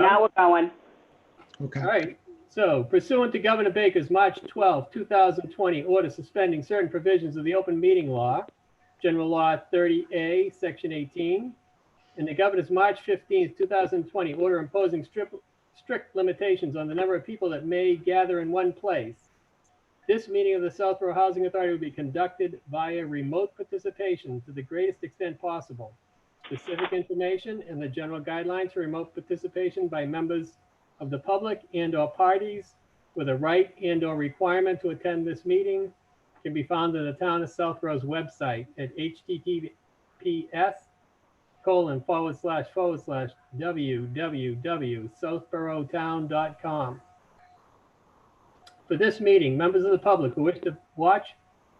Now we're going. Okay. All right. So pursuant to Governor Baker's March 12, 2020 order suspending certain provisions of the open meeting law, General Law 30A, Section 18, and the Governor's March 15, 2020 order imposing strict limitations on the number of people that may gather in one place. This meeting of the Southborough Housing Authority will be conducted via remote participation to the greatest extent possible. Specific information and the general guidelines for remote participation by members of the public and/or parties with a right and/or requirement to attend this meeting can be found on the Town of Southborough's website at https://www.southboroughtown.com. For this meeting, members of the public who wish to watch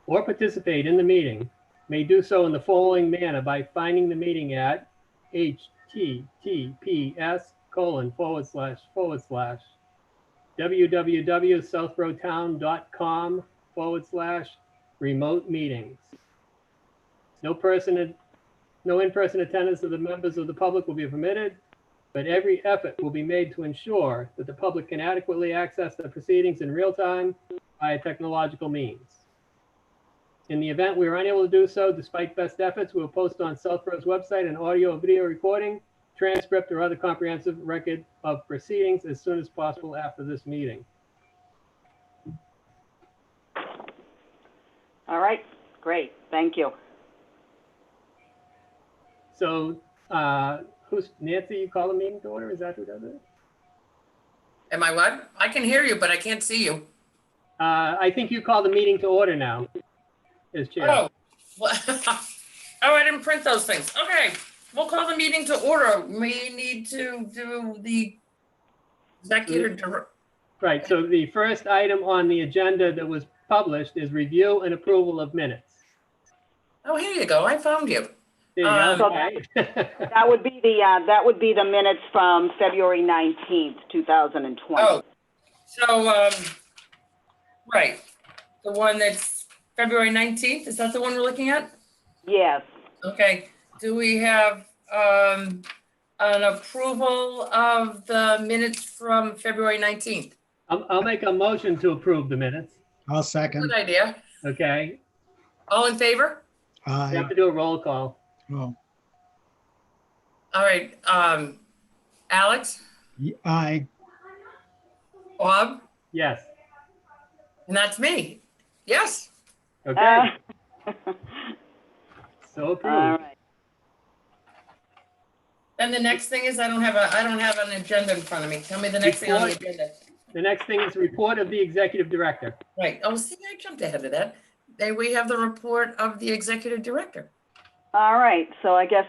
or participate in the meeting may do so in the following manner by finding the meeting at https://www.southboroughtown.com/remote meetings. No in-person attendance of the members of the public will be permitted, but every effort will be made to ensure that the public can adequately access the proceedings in real time via technological means. In the event we are unable to do so, despite best efforts, we will post on Southborough's website an audio or video recording, transcript, or other comprehensive record of proceedings as soon as possible after this meeting. All right, great, thank you. So, who's Nancy? You call the meeting to order? Is that who does it? Am I what? I can hear you, but I can't see you. I think you call the meeting to order now, as chair. Oh, well, oh, I didn't print those things. Okay, we'll call the meeting to order. We need to do the executive. Right, so the first item on the agenda that was published is review and approval of minutes. Oh, here you go. I found you. There you go. So Okay. that would be the minutes from February 19th, 2020. Oh, so, right. The one that's February 19th, is that the one we're looking at? Yes. Okay, do we have an approval of the minutes from February 19th? I'll make a motion to approve the minutes. I'll second. Good idea. Okay, All in favor? we have Aye. to do a roll call. Oh, All right, Alex, aye. Bob, Yes. and that's me. Yes. Okay. So All approved. right. Then the next thing is I don't have an agenda in front of me. Tell me the next thing on the agenda. The next thing is report of the executive director. Right. Oh, see, I jumped ahead of that. Then we have the report of the executive director. All right, so I guess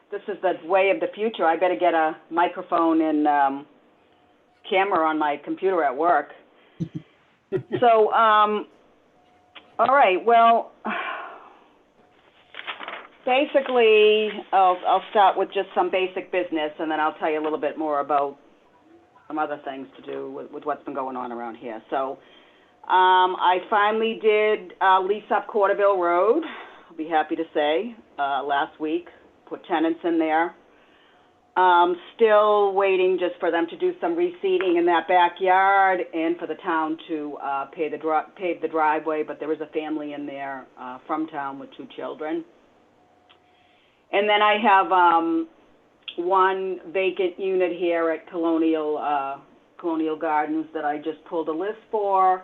this is the way of the future. I better get a microphone and camera on my computer at work. So, all right, well, basically, I'll start with just some basic business, and then I'll tell you a little bit more about some other things to do with what's been going on around here. So, I finally did lease up Quarterville Road. I'll be happy to say, last week, put tenants in there. Still waiting just for them to do some reseeding in that backyard and for the town to pave the driveway, but there is a family in there from town with 2 children. And then I have one vacant unit here at Colonial Gardens that I just pulled a list for.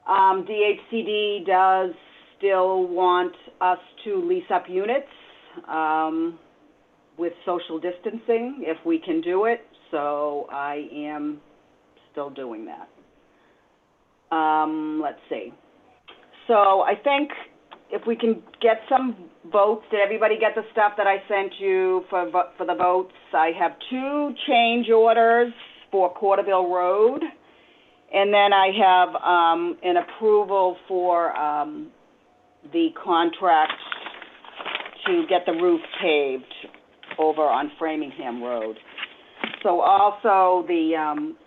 DHCD does still want us to lease up units with social distancing if we can do it, so I am still doing that. Let's see. So I think if we can get some votes, did everybody get the stuff that I sent you for the votes? I have 2 change orders for Quarterville Road, and then I have an approval for the contract to get the roof paved over on Framingham Road. So also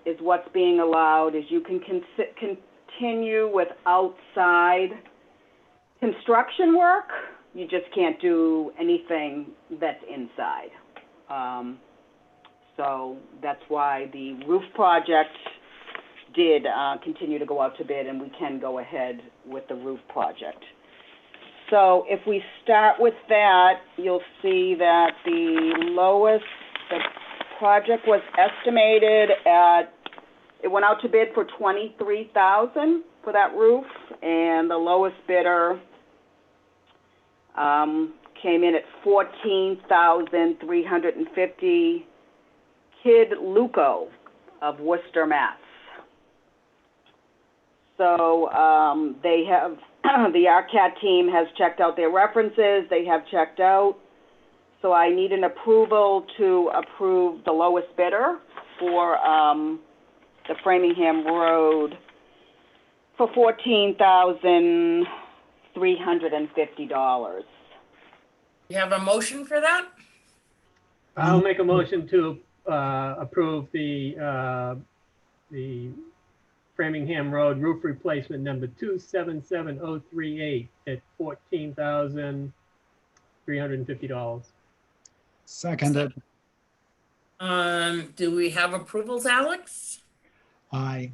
is what's being allowed is you can continue with outside construction work. You just can't do anything that's inside. So that's why the roof project did continue to go out to bid, and we can go ahead with the roof project. So if we start with that, you'll see that the project was estimated at, it went out to bid for $23,000 for that roof, and the lowest bidder came in at $14,350. Kid Luco of Worcester, Mass. So they have, the ARCAT team has checked out their references, they have checked out. So I need an approval to approve the lowest bidder for the Framingham Road for $14,350. You have a motion for that? I'll make a motion to approve the Framingham Road roof replacement number 277038 at $14,350. Seconded. Do we have approvals, Alex? Aye.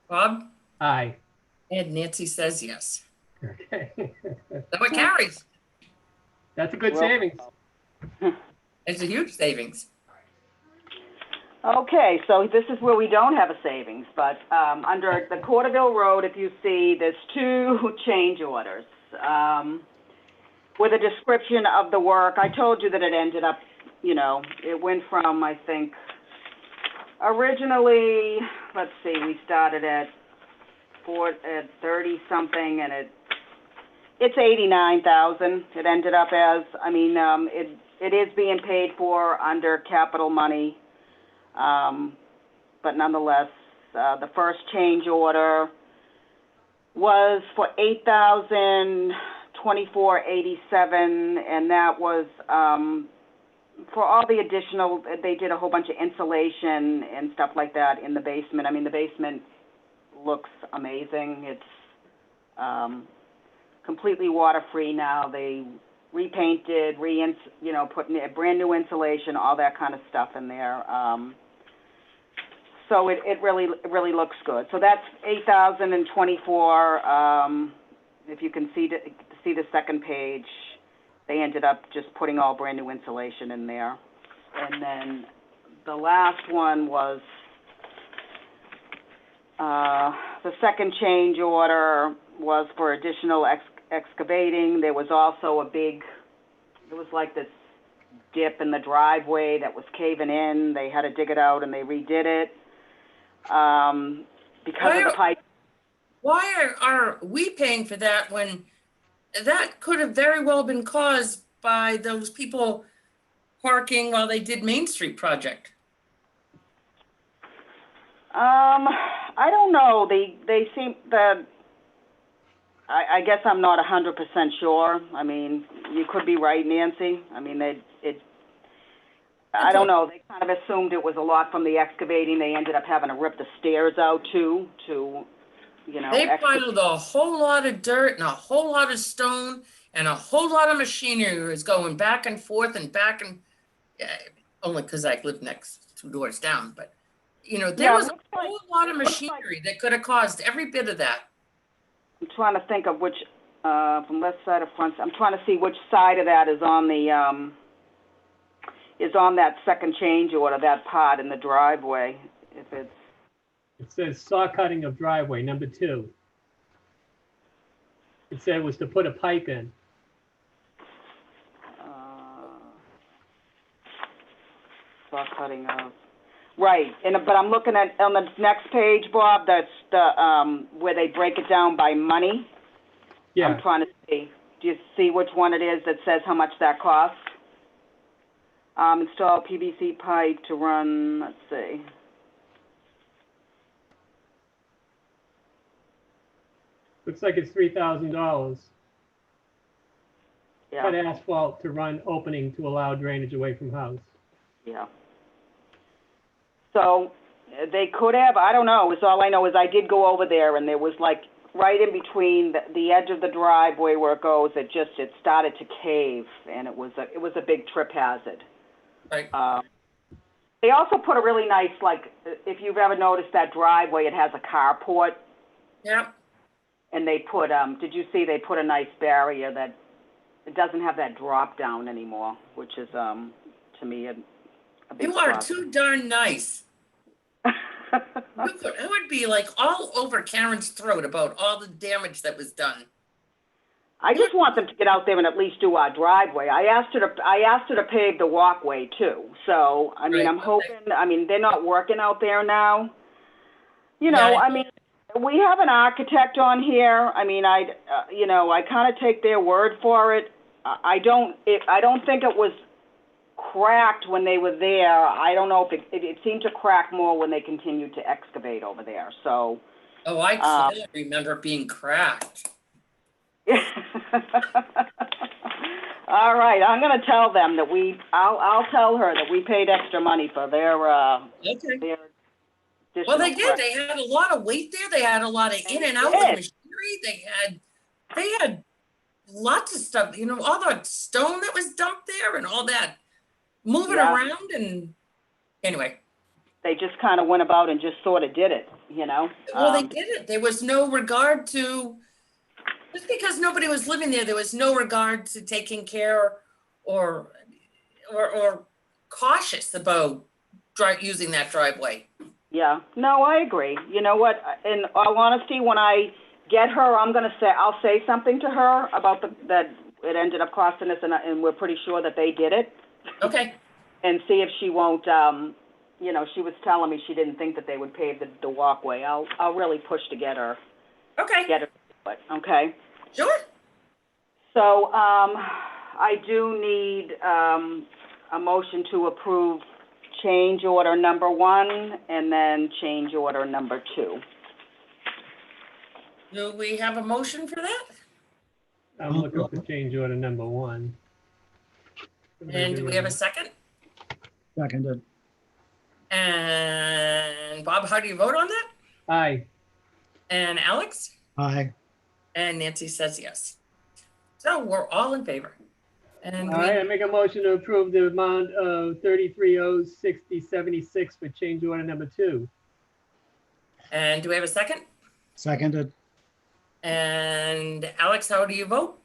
Bob? Aye. And Nancy says yes. Okay. So it carries. That's a good Well- savings. It's a huge savings. Okay, so this is where we don't have a savings, but under the Corderville Road, if you see, there's two change orders with a description of the work. I told you that it ended up, it went from, I think, originally, let's see, we started at 30-something, and it's $89,000. It ended up as, it is being paid for under capital money. But nonetheless, the first change order was for $8,024.87, and that was for all the additional. They did a whole bunch of insulation and stuff like that in the basement. The basement looks amazing. It's completely water-free now. They repainted, putting a brand new insulation, all that kind of stuff in there. So it really looks good. So that's $8,024. If you can see the second page, they ended up just putting all brand new insulation in there. And then the last one was the second change order was for additional excavating. There was also there was like this dip in the driveway that was caving in. They had to dig it out and they redid it. Because of the pipe. Why are we paying for that when that could have very well been caused by those people parking while they did Main Street project? I don't know. They seem that. I guess I'm not 100% sure. You could be right, Nancy. I don't know. They kind of assumed it was a lot from the excavating. They ended up having to rip the stairs out too, They piled a whole lot of dirt and a whole lot of stone and a whole lot of machinery was going back and forth and back and only because I live next 2 doors down. But there was a whole lot of machinery that could have caused every bit of that. I'm trying to think of which from left side of front. I'm trying to see which side of that is on that second change order, that part in the driveway. If it's. It says saw cutting of driveway, number 2. It said it was to put a pipe in. Saw cutting of. Right, but I'm looking at, on the next page, Bob, that's the, where they break it down by money. Yeah. I'm trying to see. Do you see which one it is that says how much that costs? Install PVC pipe to run, let's see. Looks like it's $3,000. Yeah. Cut asphalt to run opening to allow drainage away from house. Yeah. So they could have, I don't know. It's all I know is I did go over there and there was like right in between the edge of the driveway where it goes, it started to cave and it was a big trip hazard. Right. They also put a really nice, like, if you've ever noticed that driveway, it has a carport, Yeah. and they put, did you see they put a nice barrier that it doesn't have that drop down anymore, which is, to me, a big You are plus. too darn nice. I would be like all over Karen's throat about all the damage that was done. I just want them to get out there and at least do our driveway. I asked her to pave the walkway too. So, I mean, Right, I'm okay. hoping, I mean, they're not working out there now. You know, Yeah, I mean, we have an architect on here. I mean, I kind of take their word for it. I don't think it was cracked when they were there. I don't know if it seemed to crack more when they continued to excavate over there. So. Oh, I can't remember being cracked. All right, I'm going to tell them that I'll tell her that we paid extra money for their Okay. their Well, they additional did. They had a lot of weight there. They had a lot of in and out did. with machinery. They had lots of stuff. You know, all the stone that was dumped there and all that moving Yeah. around. And anyway. They just kind of went about and just sort of did it, you know. Well, they did it. There was no regard to, just because nobody was living there was no regard to taking care or cautious about using that driveway. Yeah, no, I agree. You know what? In all honesty, when I get her, I'll say something to her about that it ended up costing us, and we're pretty sure that they did it. Okay. And see if she won't. You know, she was telling me she didn't think that they would pave the walkway. I'll really push to get her. Okay. Get her. But okay. Sure. So I do need a motion to approve change order number 1 and then change order number 2. Do we have a motion for that? I'm looking for change order number 1. And do we have a second? Seconded. And Bob, how do you vote on that? Aye. And Alex? Aye. And Nancy says yes. So we're all in favor. And All right, I make a motion to approve the amount of $33,060.76 for change order number 2. And do we have a second? Seconded. And Alex, how do you vote?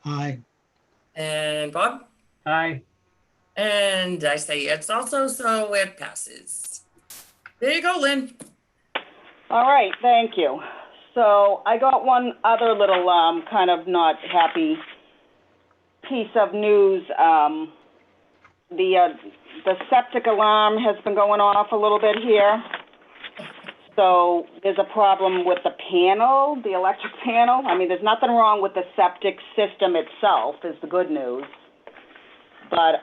Aye. And Bob? Aye. And I say yes also, so it passes. There you go, Lynn. All right, thank you. So I got one other little kind of not happy piece of news. The septic alarm has been going off a little bit here. So there's a problem with the panel, the electric panel. I mean, there's nothing wrong with the septic system itself, is the good news. But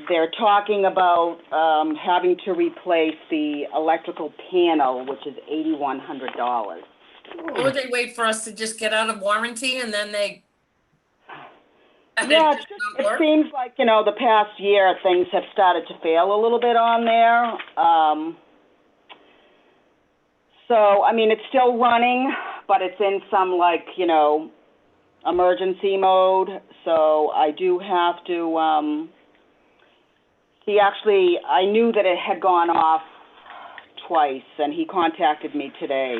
they're talking about having to replace the electrical panel, which is $8,100. Or would they wait for us to just get out of warranty and then they? Yeah, it seems like, you know, the past year things have started to fail a little bit on there. So, I mean, it's still running, but it's in some, like, you know, emergency mode. So I do have to, I knew that it had gone off twice, and he contacted me today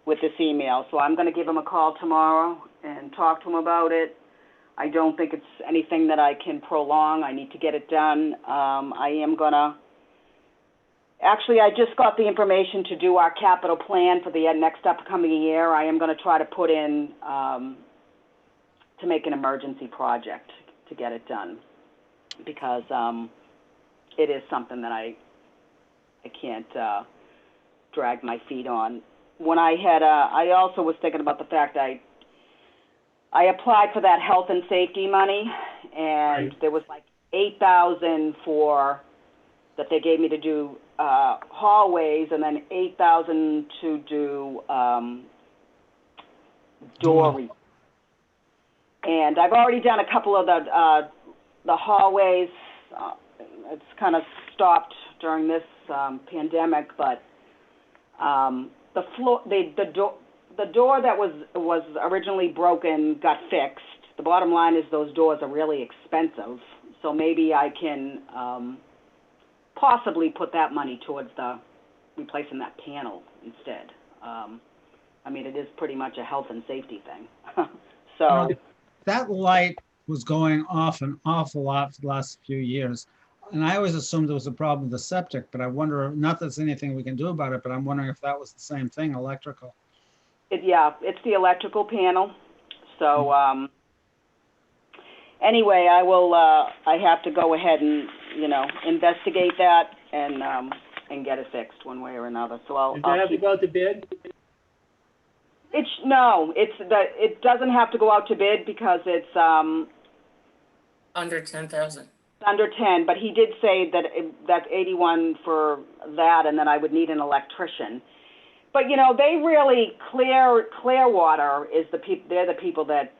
with this email. So I'm going to give him a call tomorrow and talk to him about it. I don't think it's anything that I can prolong. I need to get it done. Actually, I just got the information to do our capital plan for the next upcoming year. I am going to try to put in to make an emergency project to get it done, because it is something that I can't drag my feet on. When I had, I also was thinking about the fact I applied for that health and safety money, and Right. there was like $8,000 that they gave me to do hallways, and then $8,000 to do door. And I've already done a couple of the hallways. It's kind of stopped during this pandemic, but the floor, the door that was originally broken got fixed. The bottom line is those doors are really expensive, so maybe I can possibly put that money towards the replacing that panel instead. I mean, it is pretty much a health and safety thing. So, That light was going off an awful lot for the last few years. And I always assumed there was a problem with the septic, but I wonder, not that there's anything we can do about it, but I'm wondering if that was the same thing, electrical. yeah, it's the electrical panel. So, anyway, I have to go ahead and, investigate that and get it fixed one way or another. So Does that have to go out to bid? It doesn't have to go out to bid because it's, Under 10,000. under 10, but he did say that that's 81 for that, and then I would need an electrician. But, they really, Clearwater is they're the people that,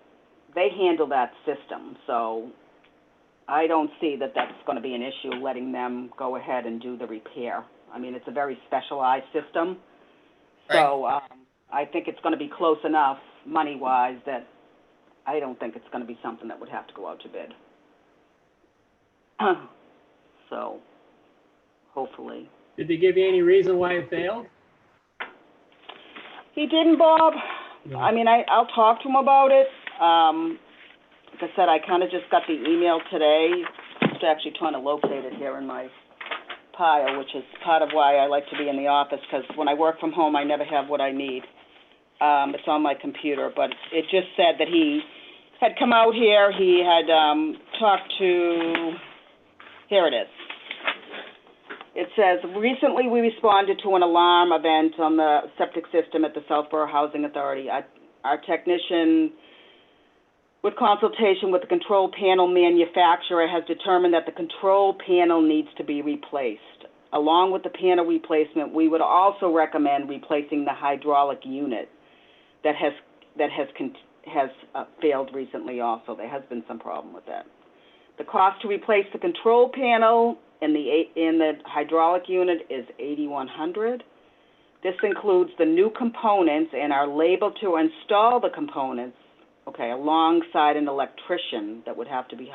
they handle that system. So I don't see that that's going to be an issue letting them go ahead and do the repair. I mean, it's a very specialized system. So I think it's going to be close enough money-wise that I don't think it's going to be something that would have to go out to bid. So, hopefully. Did they give you any reason why it failed? He didn't, Bob. No. I mean, I'll talk to him about it. Like I said, I kind of just got the email today. Just actually trying to locate it here in my pile, which is part of why I like to be in the office, because when I work from home, I never have what I need. It's on my computer, but it just said that he had come out here. He had talked to... Here it is. It says, recently we responded to an alarm event on the septic system at the Southborough Housing Authority. Our technician, with consultation with the control panel manufacturer, has determined that the control panel needs to be replaced. Along with the panel replacement, we would also recommend replacing the hydraulic unit that has failed recently also. There has been some problem with that. The cost to replace the control panel in the hydraulic unit is $8,100. This includes the new components and our labor to install the components, alongside an electrician that would have to be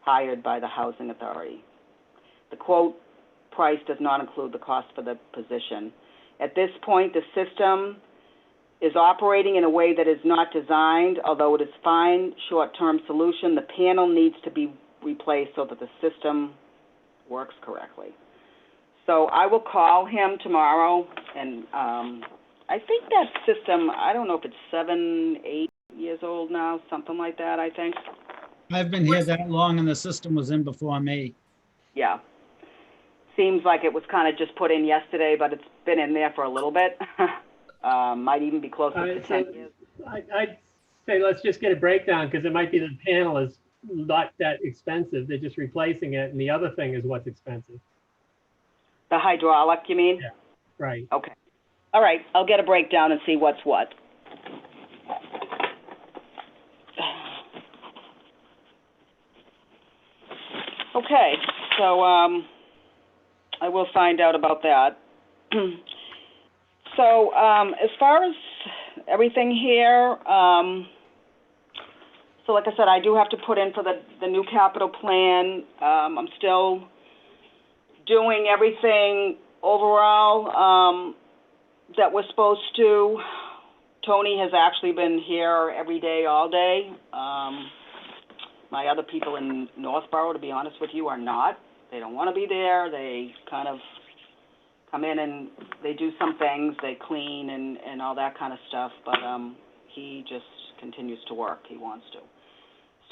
hired by the housing authority. The quote price does not include the cost for the position. At this point, the system is operating in a way that is not designed. Although it is fine short-term solution, the panel needs to be replaced so that the system works correctly. So I will call him tomorrow, and I think that system, I don't know if it's 7, 8 years old now, something like that, I think. I've been here that long and the system was in before me. Yeah. Seems like it was kind of just put in yesterday, but it's been in there for a little bit. Might even be closer to 10 years. I'd say let's just get a breakdown, because it might be the panel is not that expensive. They're just replacing it, and the other thing is what's expensive. The hydraulic, you mean? Yeah, right. Okay. All right, I'll get a breakdown and see what's what. Okay, so I will find out about that. So as far as everything here, so like I said, I do have to put in for the new capital plan. I'm still doing everything overall that we're supposed to. Tony has actually been here every day, all day. My other people in Northborough, to be honest with you, are not. They don't want to be there. They kind of come in and they do some things. They clean and all that kind of stuff. But he just continues to work. He wants to.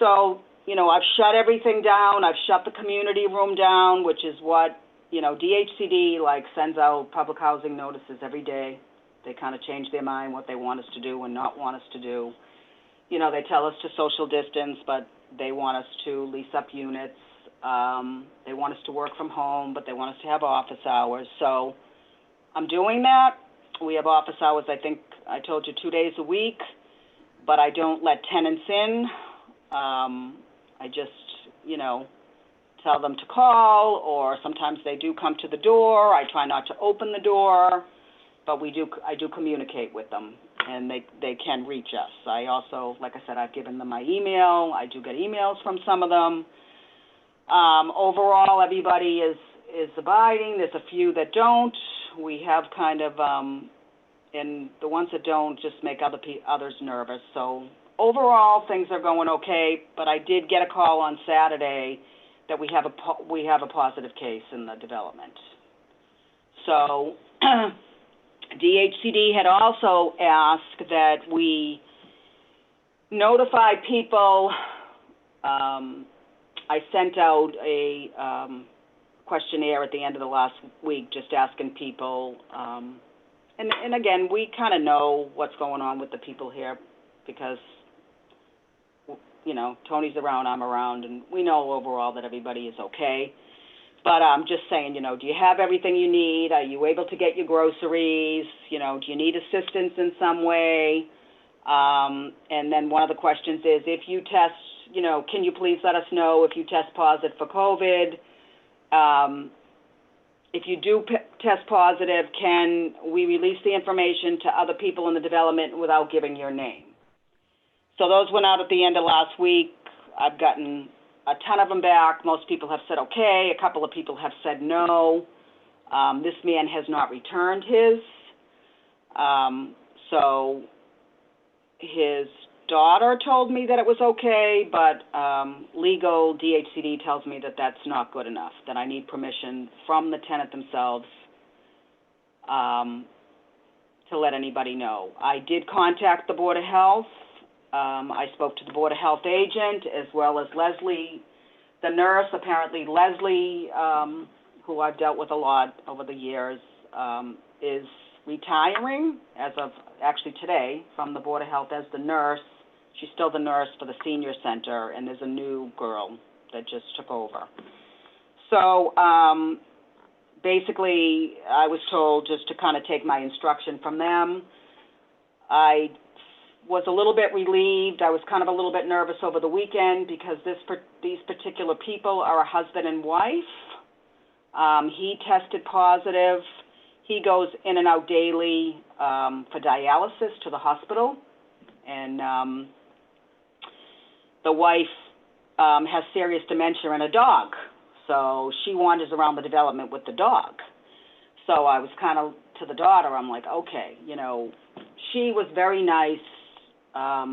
So, I've shut everything down. I've shut the community room down, which is what, DHCD, sends out public housing notices every day. They kind of change their mind what they want us to do and not want us to do. They tell us to social distance, but they want us to lease up units. They want us to work from home, but they want us to have office hours. So I'm doing that. We have office hours, I think I told you, 2 days a week, but I don't let tenants in. I just, tell them to call, or sometimes they do come to the door. I try not to open the door, but I do communicate with them, and they can reach us. I also, like I said, I've given them my email. I do get emails from some of them. Overall, everybody is is abiding. There's a few that don't. We have kind of, and the ones that don't just make others nervous. So overall, things are going okay. But I did get a call on Saturday that we have a positive case in the development. So DHCD had also asked that we notify people. I sent out a questionnaire at the end of the last week just asking people, and again, we kind of know what's going on with the people here because, you know, Tony's around, I'm around, and we know overall that everybody is okay. But I'm just saying, you know, do you have everything you need? Are you able to get your groceries? You know, do you need assistance in some way? And then one of the questions is, if you test, you know, can you please let us know if you test positive for COVID? If you do test positive, can we release the information to other people in the development without giving your name? So those went out at the end of last week. I've gotten a ton of them back. Most people have said okay. A couple of people have said no. This man has not returned his. So his daughter told me that it was okay, but legal DHCD tells me that that's not good enough, that I need permission from the tenant themselves to let anybody know. I did contact the Board of Health. I spoke to the Board of Health agent as well as Leslie, the nurse. Apparently Leslie, who I've dealt with a lot over the years, is retiring as of actually today from the Board of Health as the nurse. She's still the nurse for the senior center, and there's a new girl that just took over. So basically I was told just to kind of take my instruction from them. I was a little bit relieved. I was kind of a little bit nervous over the weekend because these particular people are a husband and wife. He tested positive. He goes in and out daily for dialysis to the hospital. And the wife has serious dementia and a dog. So she wanders around the development with the dog. So I was kind of, to the daughter, I'm like, okay, you know, she was very nice.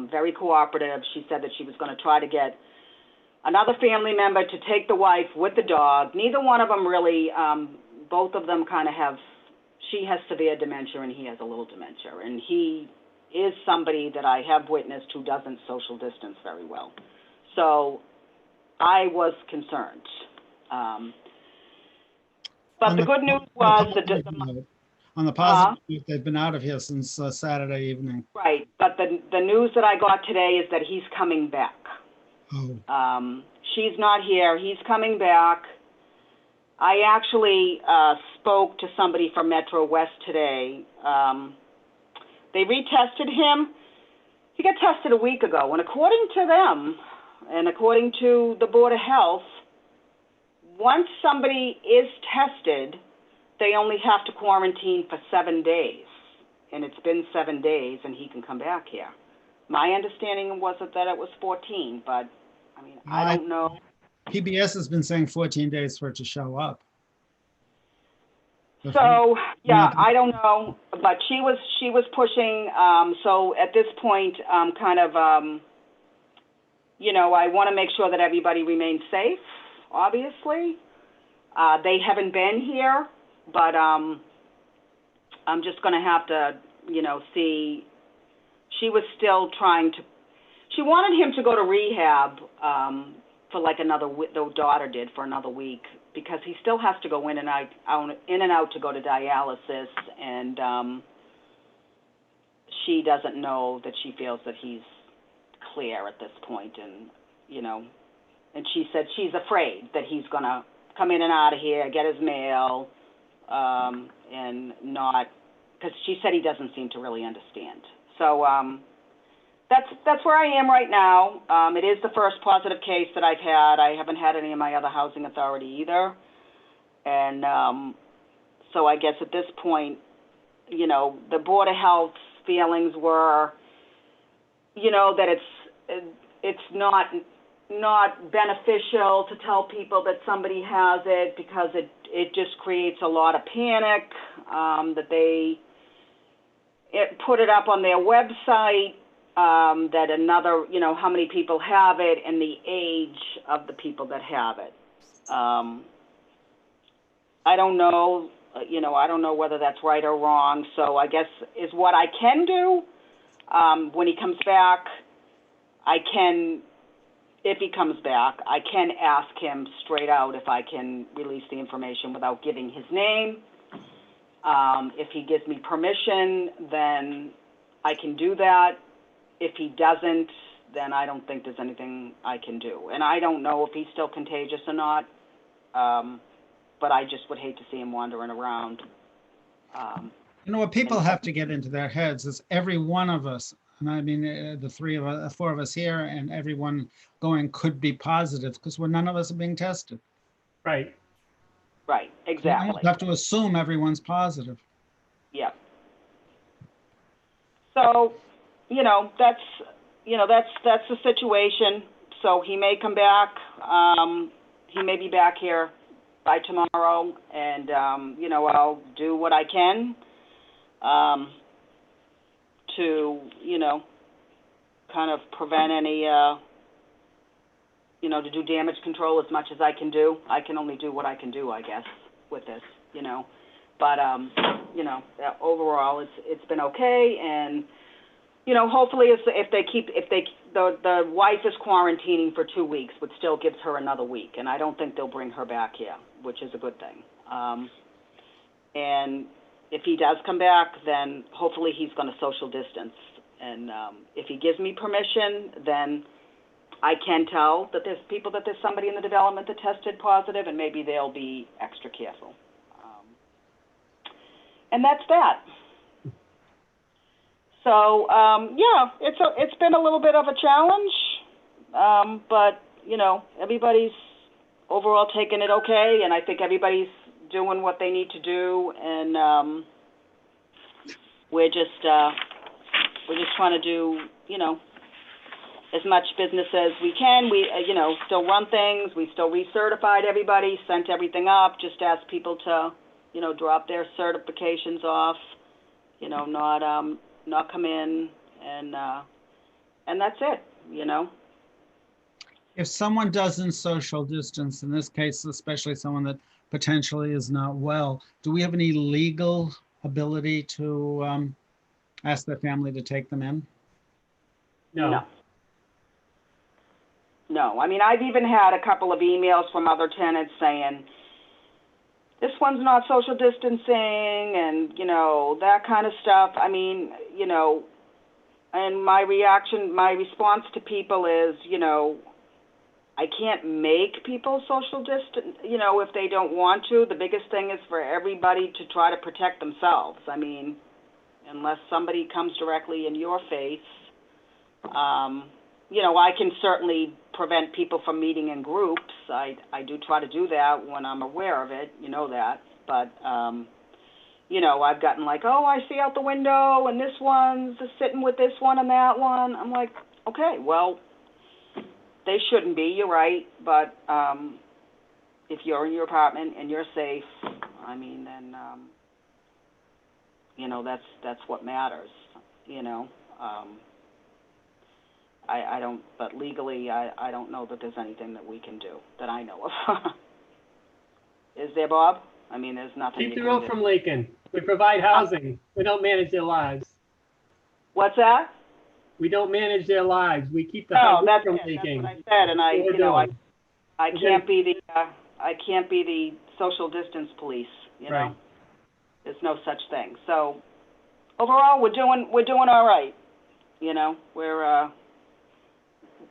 Very cooperative. She said that she was going to try to get another family member to take the wife with the dog. Neither one of them really, both of them kind of have, she has severe dementia and he has a little dementia. And he is somebody that I have witnessed who doesn't social distance very well. So I was concerned. But the good news was that on the positive, they've been out of here since Saturday evening. Right, but the news that I got today is that he's coming back. Oh. She's not here. He's coming back. I actually spoke to somebody from Metro West today. They retested him. He got tested a week ago, and according to them, and according to the Board of Health, once somebody is tested, they only have to quarantine for 7 days, and it's been 7 days, and he can come back here. My understanding was that it was 14, but, I mean, I don't know. PBS has been saying 14 days for it to show up. So, yeah, I don't know, but she was pushing, so at this point, kind of, you know, I want to make sure that everybody remains safe, obviously. They haven't been here. But I'm just going to have to, you know, see. She was still trying to, she wanted him to go to rehab for like the daughter did for another week, because he still has to go in and out to go to dialysis, and she doesn't know that she feels that he's clear at this point, and, you know, and she said she's afraid that he's going to come in and out of here, get his mail, and not, because she said he doesn't seem to really understand. So that's where I am right now. It is the first positive case that I've had. I haven't had any of my other housing authority either. And so I guess at this point, you know, the Board of Health's feelings were, you know, that it's not not beneficial to tell people that somebody has it, because it just creates a lot of panic, that they put it up on their website, that another, how many people have it and the age of the people that have it. I don't know, I don't know whether that's right or wrong. So I guess is what I can do, when he comes back, if he comes back, I can ask him straight out if I can release the information without giving his name. If he gives me permission, then I can do that. If he doesn't, then I don't think there's anything I can do. And I don't know if he's still contagious or not, but I just would hate to see him wandering around. What people have to get into their heads is every one of us, and I mean the four of us here, and everyone going could be positive, because none of us are being tested. Right. Right, exactly. You have to assume everyone's positive. Yeah. So, that's the situation. So he may come back. He may be back here by tomorrow, and I'll do what I can to kind of prevent any to do damage control as much as I can do. I can only do what I can do, I guess, with this, but overall it's been okay. And hopefully the wife is quarantining for 2 weeks, which still gives her another week, and I don't think they'll bring her back here, which is a good thing. And if he does come back, then hopefully he's going to social distance. And if he gives me permission, then I can tell that there's somebody in the development that tested positive, and maybe they'll be extra careful. And that's that. So, it's been a little bit of a challenge, but, everybody's overall taking it okay, and I think everybody's doing what they need to do, and we're just trying to do, as much business as we can. We, still run things. We still recertified everybody, sent everything up, just asked people to, drop their certifications off, not come in, and that's it, If someone doesn't social distance, in this case, especially someone that potentially is not well, do we have any legal ability to ask their family to take them in? No. No. I mean, I've even had a couple of emails from other tenants saying, this one's not social distancing, and, that kind of stuff. I mean, and my response to people is, I can't make people social distance, if they don't want to. The biggest thing is for everybody to try to protect themselves. I mean, unless somebody comes directly in your face, I can certainly prevent people from meeting in groups. I do try to do that when I'm aware of it, that. But, I've gotten like, oh, I see out the window, and this one's sitting with this one and that one. I'm like, okay, well, they shouldn't be, you're right. But if you're in your apartment and you're safe, I mean, then, that's what matters, I don't, but legally, I don't know that there's anything that we can do that I know of. Is there, Bob? I mean, there's nothing. Keep the road from leaking. We provide housing. We don't manage their lives. What's that? We don't manage their lives. We keep the house from leaking. That's what I said, and I can't be the social distance police. Right. There's no such thing. So overall, we're doing all right.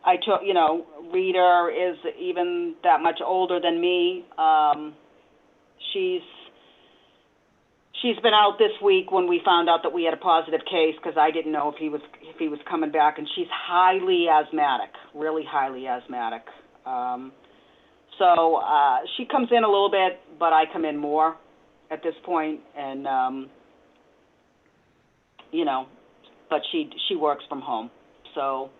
I took, Rita is even that much older than me. She's been out this week when we found out that we had a positive case, because I didn't know if he was coming back, and she's highly asthmatic, really highly asthmatic. So she comes in a little bit, but I come in more at this point, and but she works from home, so,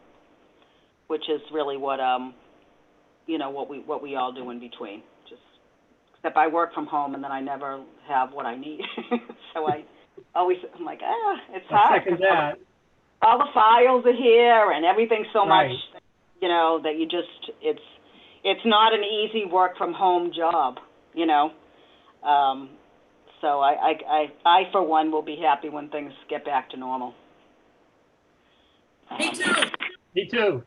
which is really what what we all do in between. Just, except I work from home and then I never have what I need. So I'm like, it's I hard. second that. All the files are here and everything's so Right. much, that you just, it's not an easy work from home job, So I for one will be happy when things get back to normal. Me too. Me too.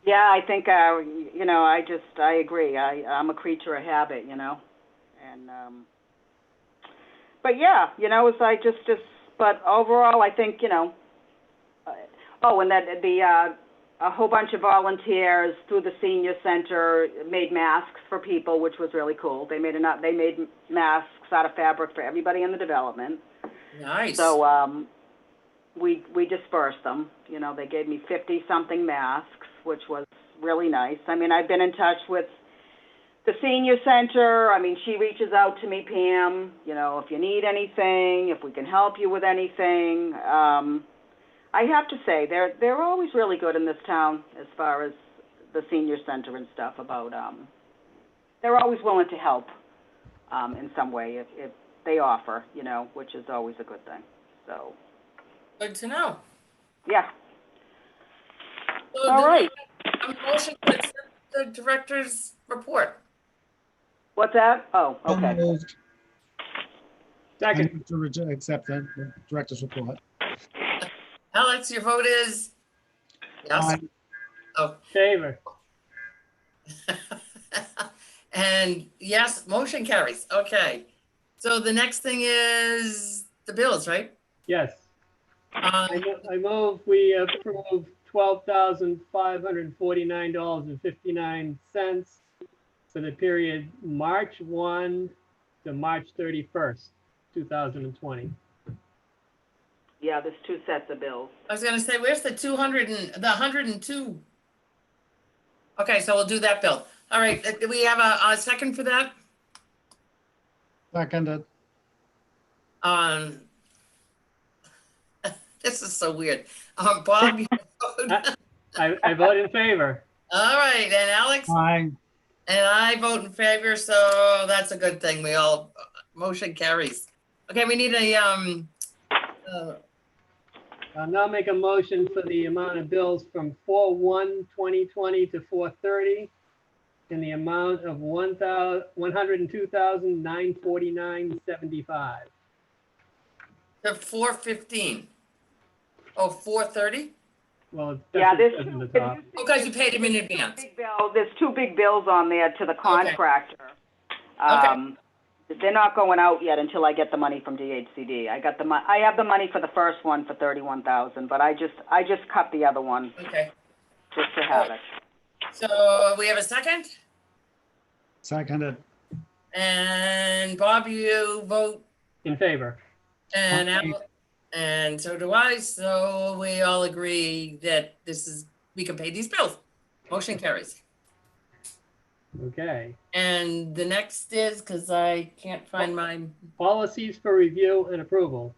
Yeah, I think, I agree. I'm a creature of habit, and, but yeah, but overall, I think, and that a whole bunch of volunteers through the senior center made masks for people, which was really cool. They made masks out of fabric for everybody in the development. Nice. So, we dispersed them. They gave me 50-something masks, which was really nice. I mean, I've been in touch with the senior center. I mean, she reaches out to me, Pam, if you need anything, if we can help you with anything. I have to say, they're always really good in this town as far as the senior center and stuff about, they're always willing to help in some way if they offer, which is always a good thing. So. Good to know. Yeah. So All right. A motion to accept the director's report. What's that? Oh, So okay. moved. I Second. move to accept the director's report. Alex, your vote is? Yes. Aye. Oh. Favor. And yes, motion carries. Okay. So the next thing is the bills, right? Yes. I move we approve $12,549.59 for the period March 1 to March 31st, 2020. Yeah, there's two sets of bills. I was gonna say, where's the 102? Okay, so we'll do that bill. All right, do we have a second for that? Seconded. This is so weird. Bob, you vote? I vote in favor. All right, and Alex? Aye. And I vote in favor, so that's a good thing. We all, motion carries. Okay, we need a, I'll now make a motion for the amount of bills from 4/1/2020 to 4/30 in the amount of $102,949.75. the 415. Oh, 430? Well, it's Yeah, definitely this says in the top. Oh, because you paid him in advance. There's two big bills on there to the contractor. They're not going out yet until I get the money from DHCD. I have the money for the first one for $31,000, but I just cut the other one Okay, just to have it. so we have a second? Seconded. And Bob, you vote, In favor. and Aye. and so do I, so we all agree that we can pay these bills. Motion carries. Okay. And the next is, because I can't find mine. Policies for review and approval.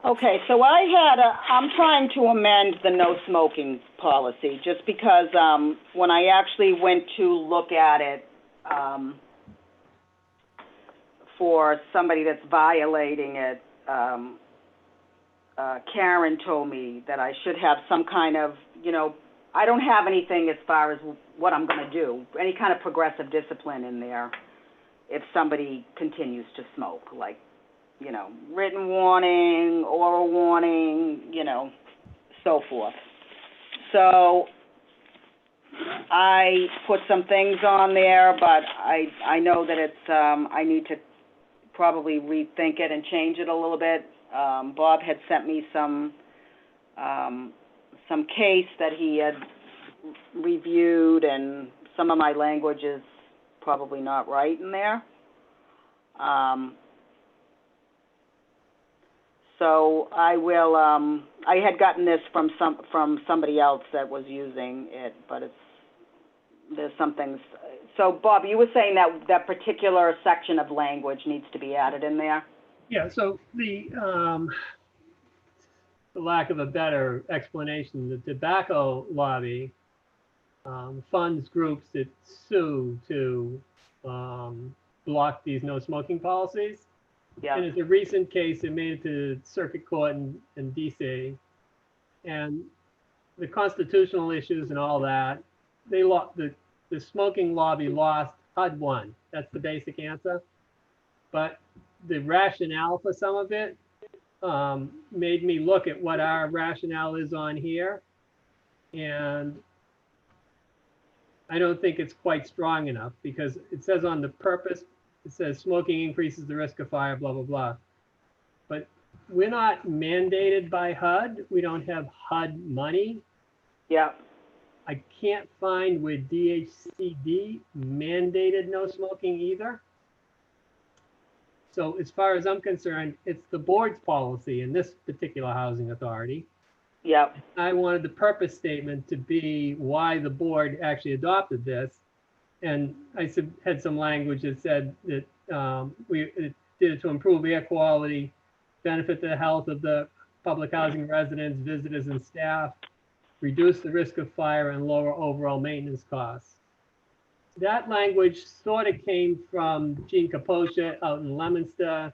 Okay, so I'm trying to amend the no smoking policy just because when I actually went to look at it for somebody that's violating it, Karen told me that I should have some kind of, I don't have anything as far as what I'm going to do, any kind of progressive discipline in there if somebody continues to smoke, like, written warning, oral warning, so forth. So I put some things on there, but I know that it's, I need to probably rethink it and change it a little bit. Bob had sent me some case that he had reviewed, and some of my language is probably not right in there. So I will, I had gotten this from somebody else that was using it, but there's some things. So Bob, you were saying that particular section of language needs to be added in there? Yeah, so for lack of a better explanation, the tobacco lobby funds groups that sue to block these no smoking policies. Yeah. And it's a recent case that made it to circuit court in DC. And the constitutional issues and all that, they lost, the smoking lobby lost, HUD won. That's the basic answer. But the rationale for some of it made me look at what our rationale is on here. And I don't think it's quite strong enough, because it says on the purpose, it says smoking increases the risk of fire, blah, blah, blah. But we're not mandated by HUD. We don't have HUD money. Yeah. I can't find where DHCD mandated no smoking either. So as far as I'm concerned, it's the board's policy in this particular housing authority. Yep. I wanted the purpose statement to be why the board actually adopted this. And I had some language that said that it did it to improve air quality, benefit the health of the public housing residents, visitors, and staff, reduce the risk of fire, and lower overall maintenance costs. That language sort of came from Gene Kaposha out in Leominster,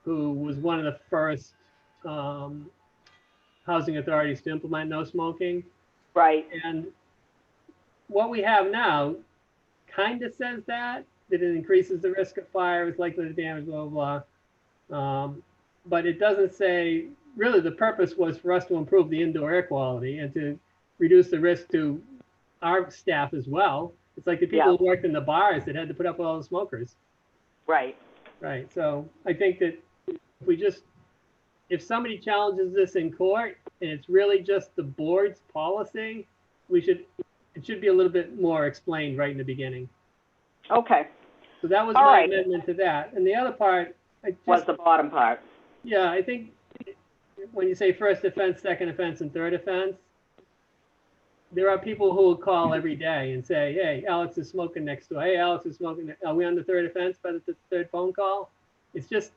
who was one of the first housing authorities to implement no smoking. Right. And what we have now kind of says that it increases the risk of fire, is likely to damage, blah, blah, blah. But it doesn't say, really the purpose was for us to improve the indoor air quality and to reduce the risk to our staff as well. It's like the people who worked in the bars that had to put up with all the smokers. Right. Right. So I think that if somebody challenges this in court and it's really just the board's policy, it should be a little bit more explained right in the beginning. Okay. So that was my amendment to that. And the other part was the bottom part. Yeah, I think when you say first offense, second offense, and third offense, there are people who will call every day and say, hey, Alex is smoking next door. Hey, Alex is smoking. Are we on the third offense by the third phone call? It's just,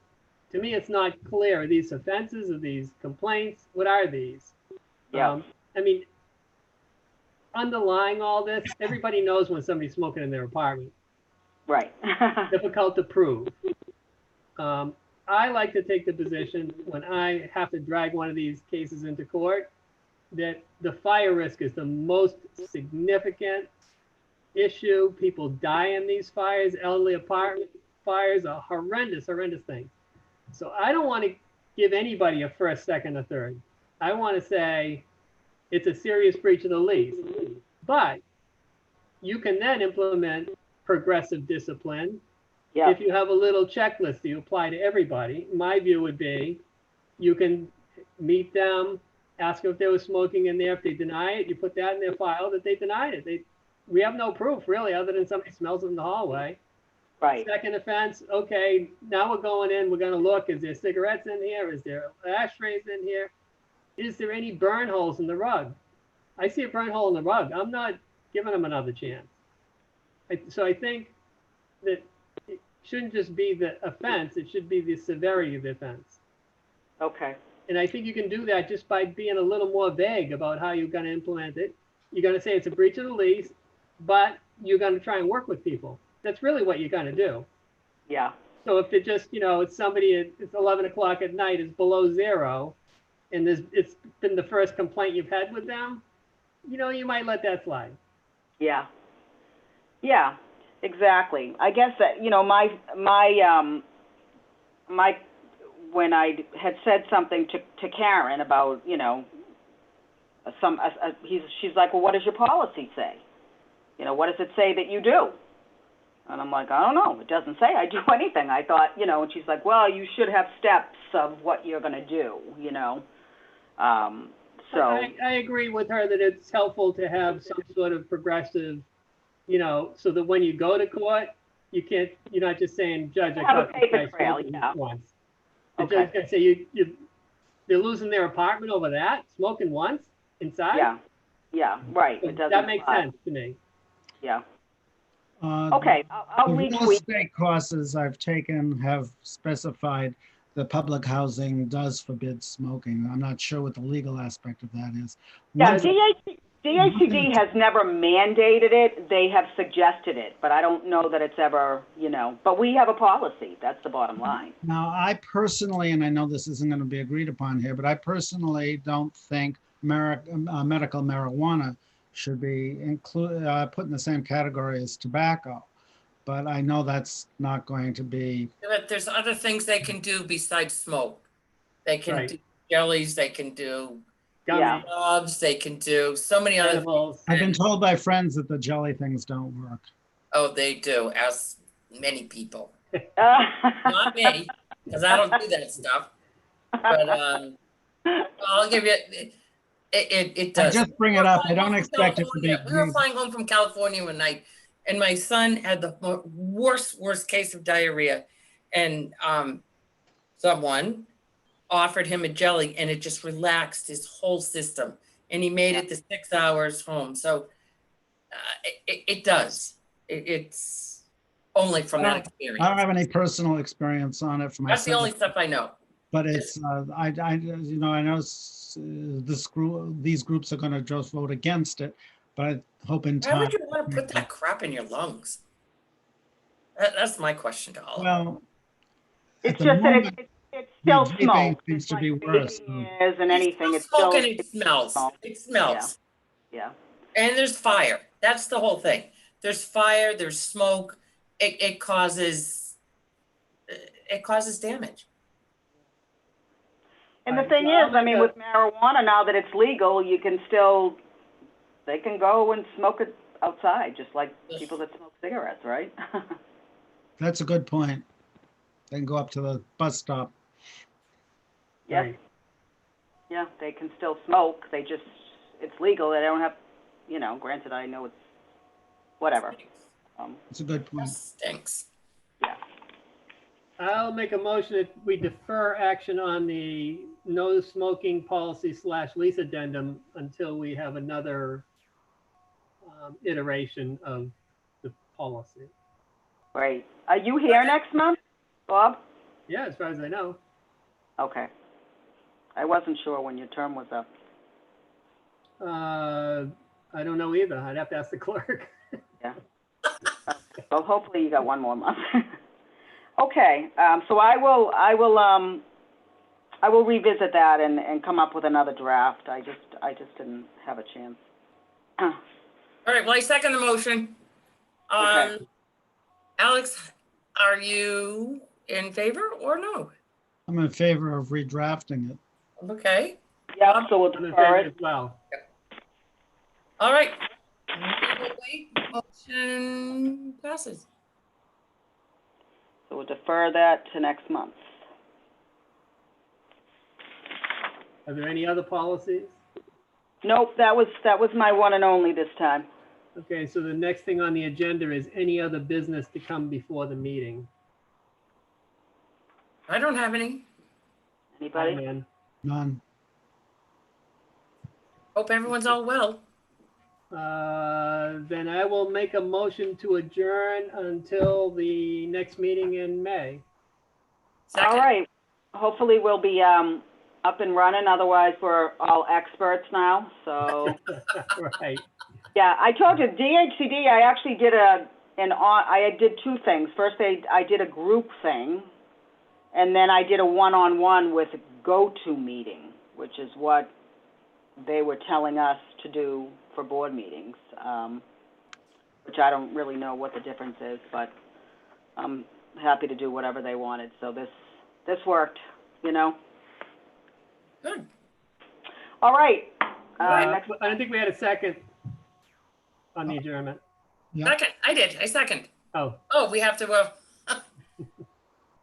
to me, it's not clear. Are these offenses? Are these complaints? What are these? Yeah. I mean, underlying all this, everybody knows when somebody's smoking in their apartment. Right. Difficult to prove. I like to take the position when I have to drag one of these cases into court that the fire risk is the most significant issue. People die in these fires. Elderly apartment fires are horrendous, horrendous things. So I don't want to give anybody a first, second, or third. I want to say it's a serious breach of the lease. But you can then implement progressive discipline. Yeah. If you have a little checklist that you apply to everybody, my view would be you can meet them, ask them if they were smoking in there. If they deny it, you put that in their file that they denied it. We have no proof really, other than somebody smells it in the hallway. Right. Second offense, okay, now we're going in, we're going to look, is there cigarettes in here? Is there ashtrays in here? Is there any burn holes in the rug? I see a burn hole in the rug. I'm not giving them another chance. So I think that it shouldn't just be the offense, it should be the severity of the offense. Okay. And I think you can do that just by being a little more vague about how you're going to implement it. You're going to say it's a breach of the lease, but you're going to try and work with people. That's really what you're going to do. Yeah. So if it just, it's somebody, it's 11 o'clock at night, it's below zero, and it's been the first complaint you've had with them, you might let that slide. Yeah. Yeah, exactly. I guess that, when I had said something to Karen about, she's like, well, what does your policy say? What does it say that you do? And I'm like, I don't know. It doesn't say I do anything. I thought, and she's like, well, you should have steps of what you're going to do, So I agree with her that it's helpful to have some sort of progressive, so that when you go to court, you're not just saying, Judge, I have a caught paper this guy trail, smoking yeah. once. The Okay. judge can say they're losing their apartment over that, smoking once inside. Yeah, right. So It doesn't that makes apply. sense to me. Yeah. Okay, I'll The real retweet. estate courses I've taken have specified the public housing does forbid smoking. I'm not sure what the legal aspect of that is. Yeah, One- DHCD has never mandated it. They have suggested it, but I don't know that it's ever, but we have a policy. That's the bottom line. Now, I personally, and I know this isn't going to be agreed upon here, but I personally don't think medical marijuana should be put in the same category as tobacco. But I know that's not going to be. But there's other things they can do besides smoke. They can do jellies, they can do gloves, they can do so many other things. I've been told by friends that the jelly things don't work. Oh, they do, as many people. Not me, because I don't do that stuff. But I'll give you, it does. I just bring it up. I don't expect it to be. We were flying home from California one night, and my son had the worst case of diarrhea. And someone offered him a jelly, and it just relaxed his whole system. And he made it to 6 hours home. So it does. It's only from that experience. I don't have any personal experience on it for myself. That's the only stuff I know. But it's, I know these groups are going to just vote against it, but I hope in time. Why would you want to put that crap in your lungs? That's my question to all. Well, it's just that it's still smoke. Seems to be worse. Is and anything. It's smoke still and it smells. It smells. Yeah. And there's fire. That's the whole thing. There's fire. There's smoke. It causes damage. And the thing is, I mean, with marijuana, now that it's legal, they can go and smoke it outside, just like people that smoke cigarettes, right? That's a good point. They can go up to the bus stop. Yes. Right. Yeah, they can still smoke. It's legal. They don't have, granted, I know it's whatever. It's a good point. Stinks. Yeah. I'll make a motion that we defer action on the no smoking policy / lease addendum until we have another iteration of the policy. Great. Are you here next month, Bob? Yeah, as far as I know. Okay. I wasn't sure when your term was up. I don't know either. I'd have to ask the clerk. Yeah. Well, hopefully you got one more month. Okay. So I will revisit that and come up with another draft. I just didn't have a chance. All right. Well, I second the motion. Okay. Alex, are you in favor or no? I'm in favor of redrafting it. Okay. Yeah, so we'll I'm in defer favor it. as well. All right. We will wait. Motion passes. So we'll defer that to next month. Are there any other policies? Nope, that was my one and only this time. Okay, so the next thing on the agenda is any other business to come before the meeting. I don't have any. Anybody? Amen. None. Hope everyone's all well. Then I will make a motion to adjourn until the next meeting in May. Second. All right. Hopefully we'll be up and running. Otherwise, we're all experts now. So Right. yeah, I told you DHCD. I actually did I did two things. First, I did a group thing, and then I did a one-on-one with go-to meeting, which is what they were telling us to do for board meetings, which I don't really know what the difference is, but I'm happy to do whatever they wanted. So this worked, Good. All right. I don't think we had a second on the adjournment. Yeah. Second. I did. I second. Oh, We have to,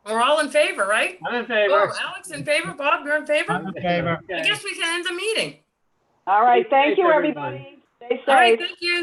we're all in favor, right? I'm in favor. Oh, Alex in favor, Bob, you're in favor? I'm in favor. I Okay. guess we can end the meeting. All right. Stay Thank safe, you, everyone. everybody. Stay safe. All right, thank you.